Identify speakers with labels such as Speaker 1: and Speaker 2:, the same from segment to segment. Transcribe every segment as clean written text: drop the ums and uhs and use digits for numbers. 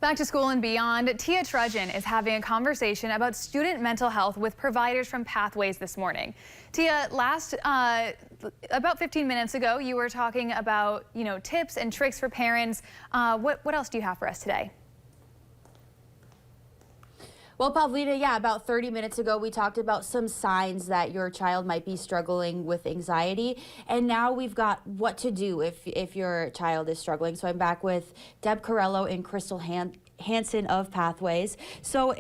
Speaker 1: Back to school and beyond, Tia Trudgeon is having a conversation about student mental health with providers from Pathways this morning. Tia, about 15 minutes ago, you were talking about, tips and tricks for parents. What else do you have for us today?
Speaker 2: Well, Pavlina, yeah, about 30 minutes ago, we talked about some signs that your child might be struggling with anxiety. And now we've got what to do if your child is struggling. So I'm back with Deb Carello and Krystle Hanson of Pathways. So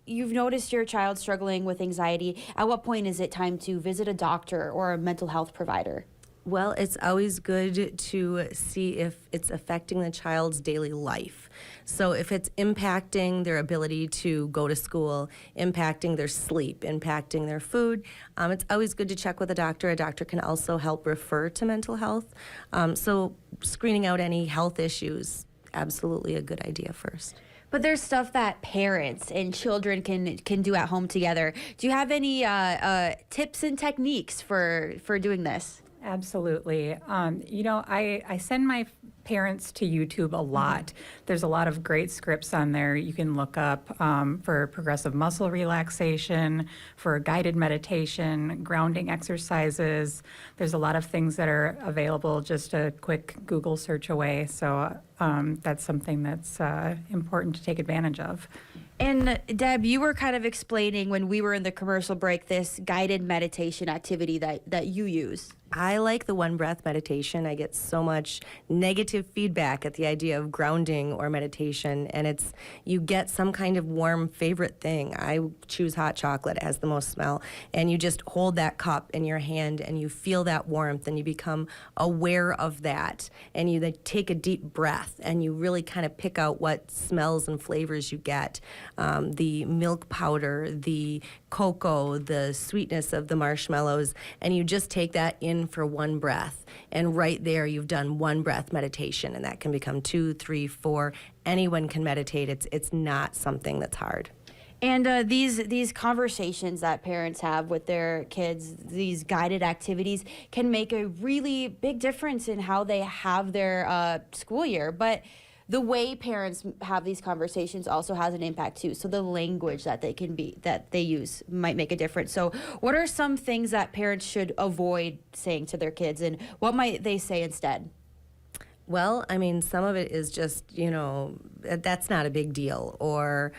Speaker 2: you've noticed your child struggling with anxiety. At what point is it time to visit a doctor or a mental health provider?
Speaker 3: Well, it's always good to see if it's affecting the child's daily life. So if it's impacting their ability to go to school, impacting their sleep, impacting their food, it's always good to check with a doctor. A doctor can also help refer to mental health. So screening out any health issues, absolutely a good idea first.
Speaker 2: But there's stuff that parents and children can do at home together. Do you have any tips and techniques for doing this?
Speaker 4: Absolutely. I send my parents to YouTube a lot. There's a lot of great scripts on there you can look up for progressive muscle relaxation, for guided meditation, grounding exercises. There's a lot of things that are available just a quick Google search away. So that's something that's important to take advantage of.
Speaker 2: And Deb, you were kind of explaining when we were in the commercial break this guided meditation activity that you use.
Speaker 3: I like the one breath meditation. I get so much negative feedback at the idea of grounding or meditation, and you get some kind of warm favorite thing. I choose hot chocolate. It has the most smell, and you just hold that cup in your hand and you feel that warmth and you become aware of that, and you then take a deep breath and you really kind of pick out what smells and flavors you get. The milk powder, the cocoa, the sweetness of the marshmallows, and you just take that in for one breath. And right there, you've done one breath meditation, and that can become 2, 3, 4. Anyone can meditate. It's not something that's hard.
Speaker 2: And these conversations that parents have with their kids, these guided activities, can make a really big difference in how they have their school year. But the way parents have these conversations also has an impact too. So the language that they use might make a difference. So what are some things that parents should avoid saying to their kids, and what might they say instead?
Speaker 3: Well, I mean, some of it is just, that's not a big deal. Or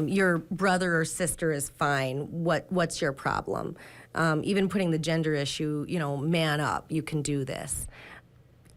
Speaker 3: your brother or sister is fine. What's your problem? Even putting the gender issue, man up, you can do this.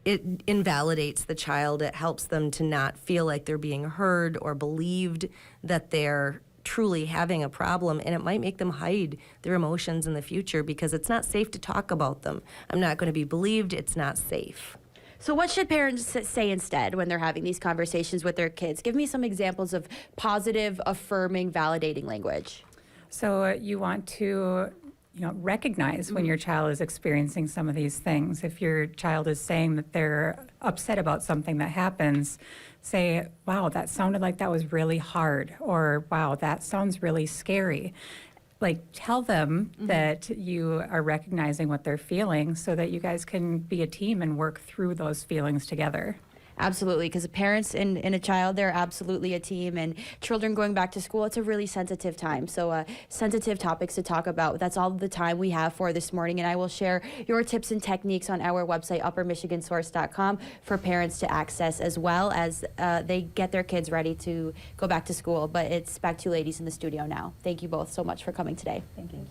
Speaker 3: It invalidates the child. It helps them to not feel like they're being heard or believed that they're truly having a problem, and it might make them hide their emotions in the future because it's not safe to talk about them. I'm not going to be believed. It's not safe.
Speaker 2: So what should parents say instead when they're having these conversations with their kids? Give me some examples of positive, affirming, validating language.
Speaker 4: So you want to recognize when your child is experiencing some of these things. If your child is saying that they're upset about something that happens, say, wow, that sounded like that was really hard, or wow, that sounds really scary. Like, tell them that you are recognizing what they're feeling so that you guys can be a team and work through those feelings together.
Speaker 2: Absolutely, because parents and a child, they're absolutely a team, and children going back to school, it's a really sensitive time. So sensitive topics to talk about. That's all the time we have for this morning, and I will share your tips and techniques on our website, uppermichigansource.com, for parents to access as well as they get their kids ready to go back to school. But it's back to you ladies in the studio now. Thank you both so much for coming today.
Speaker 4: Thank you.